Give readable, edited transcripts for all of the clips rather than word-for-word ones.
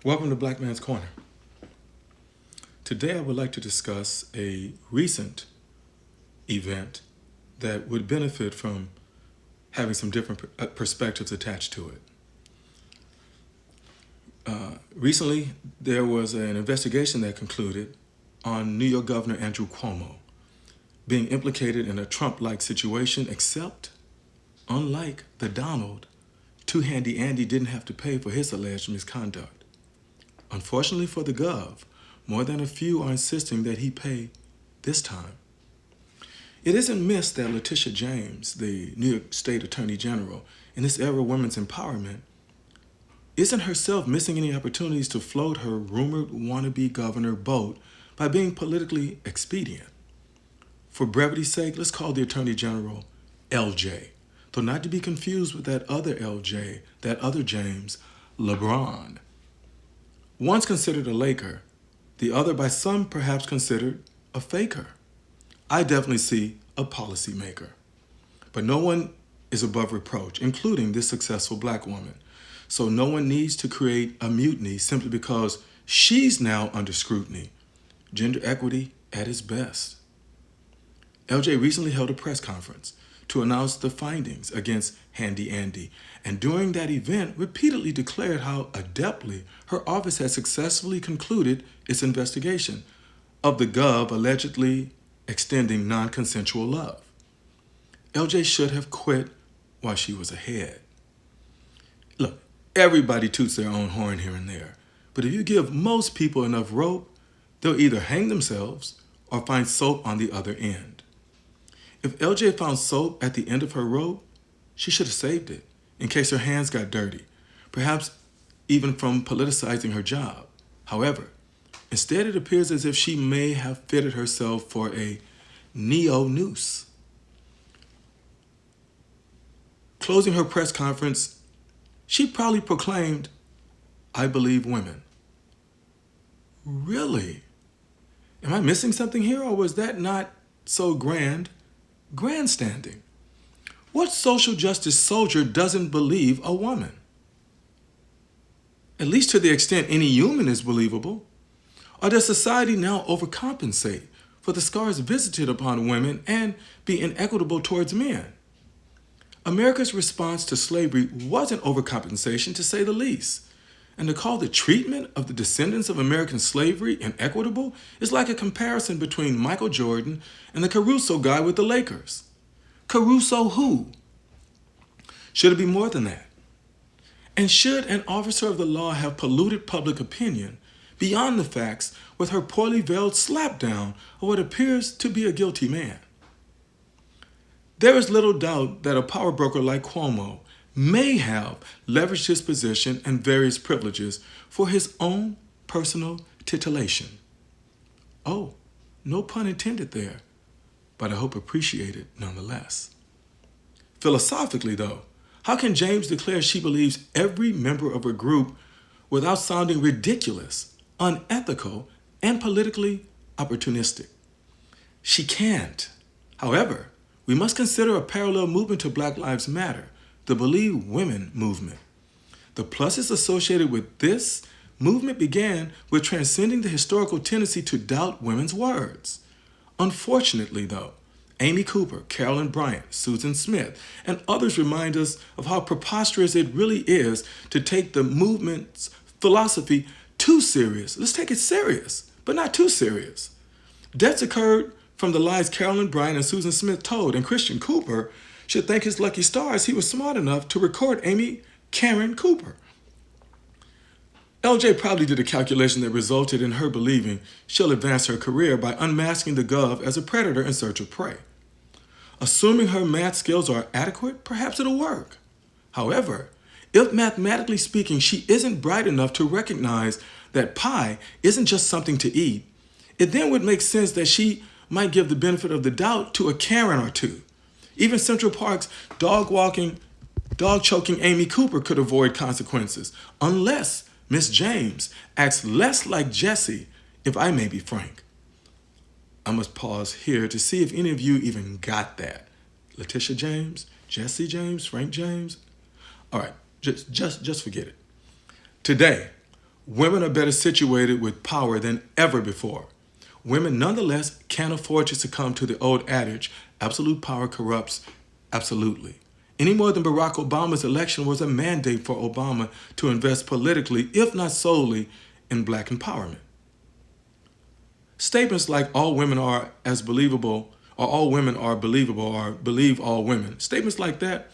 Welcome to Black Man's Corner. Today I would like to discuss a recent event that would benefit from having some different perspectives attached to it. Recently, there was an investigation that concluded on New York Governor Andrew Cuomo being implicated in a Trump-like situation, except, unlike the Donald, Too Handy Andy didn't have to pay for his alleged misconduct. Unfortunately for the Gov, more than a few are insisting that he pay this time. It isn't missed that Letitia James, the New York State Attorney General, in this era of women's empowerment, isn't herself missing any opportunities to float her rumored wannabe governor boat by being politically expedient. For brevity's sake, let's call the Attorney General LJ, though not to be confused with that other LJ, that other James, LeBron. Once considered a Laker, the other by some perhaps considered a faker. I definitely see a policymaker. But no one is above reproach, including this successful black woman. So no one needs to create a mutiny simply because she's now under scrutiny. Gender equity at its best. LJ recently held a press conference to announce the findings against Handy Andy, and during that event repeatedly declared how adeptly her office had successfully concluded its investigation of the Gov allegedly extending non-consensual love. LJ should have quit while she was ahead. Look, everybody toots their own horn here and there, but if you give most people enough rope, they'll either hang themselves or find soap on the other end. If LJ found soap at the end of her rope, she should have saved it in case her hands got dirty, perhaps even from politicizing her job. However, instead it appears as if she may have fitted herself for a neo-noose. Closing her press conference, she proudly proclaimed, "I believe women." Really? Am I missing something here, or was that not so grandstanding? What social justice soldier doesn't believe a woman? At least to the extent any human is believable. Or does society now overcompensate for the scars visited upon women and be inequitable towards men? America's response to slavery wasn't overcompensation, to say the least. And to call the treatment of the descendants of American slavery inequitable is like a comparison between Michael Jordan and the Caruso guy with the Lakers. Caruso who? Should it be more than that? And should an officer of the law have polluted public opinion beyond the facts with her poorly veiled slapdown of what appears to be a guilty man? There is little doubt that a power broker like Cuomo may have leveraged his position and various privileges for his own personal titillation. Oh, no pun intended there, but I hope appreciated nonetheless. Philosophically, though, how can James declare she believes every member of her group without sounding ridiculous, unethical, and politically opportunistic? She can't. However, we must consider a parallel movement to Black Lives Matter, the Believe Women movement. The pluses associated with this movement began with transcending the historical tendency to doubt women's words. Unfortunately, though, Amy Cooper, Carolyn Bryants, Susan Smith, and others remind us of how preposterous it really is to take the movement's philosophy too serious. Let's take it serious, but not too serious. Deaths occurred from the lies Carolyn Bryant and Susan Smith told, and Christian Cooper should thank his lucky stars he was smart enough to record Amy Karen Cooper. LJ probably did a calculation that resulted in her believing she'll advance her career by unmasking the Gov as a predator in search of prey. Assuming her math skills are adequate, perhaps it'll work. However, if mathematically speaking she isn't bright enough to recognize that pie isn't just something to eat, it then would make sense that she might give the benefit of the doubt to a Karen or two. Even Central Park's dog-choking Amy Cooper could avoid consequences, unless Miss James acts less like Jessie, if I may be frank. I must pause here to see if any of you even got that. Letitia James, Jesse James, Frank James? All right, just forget it. Today, Women are better situated with power than ever before. Women nonetheless can't afford to succumb to the old adage, absolute power corrupts absolutely. Any more than Barack Obama's election was a mandate for Obama to invest politically, if not solely, in black empowerment. Statements like all women are as believable, or all women are believable, or believe all women. Statements like that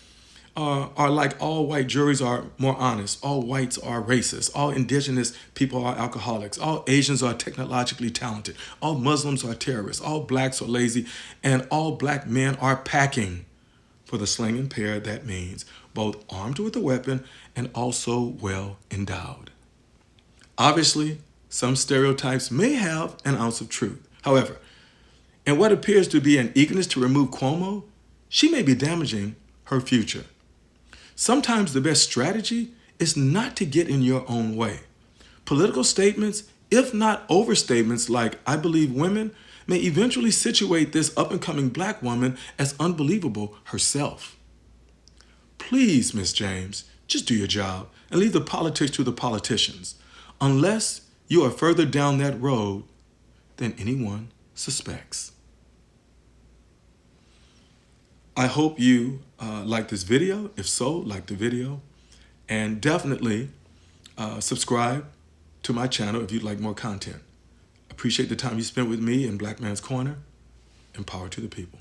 are like all white juries are more honest, all whites are racist, all indigenous people are alcoholics, all Asians are technologically talented, all Muslims are terrorists, all blacks are lazy, and all black men are packing for the slinging pair that means both armed with a weapon and also well endowed. Obviously, some stereotypes may have an ounce of truth. However, in what appears to be an eagerness to remove Cuomo, she may be damaging her future. Sometimes the best strategy is not to get in your own way. Political statements, if not overstatements like I believe women, may eventually situate this up-and-coming black woman as unbelievable herself. Please, Miss James, just do your job and leave the politics to the politicians, unless you are further down that road than anyone suspects. I hope you like this video. If so, like the video. And definitely subscribe to my channel if you'd like more content. Appreciate the time you spent with me in Black Man's Corner. And power to the people.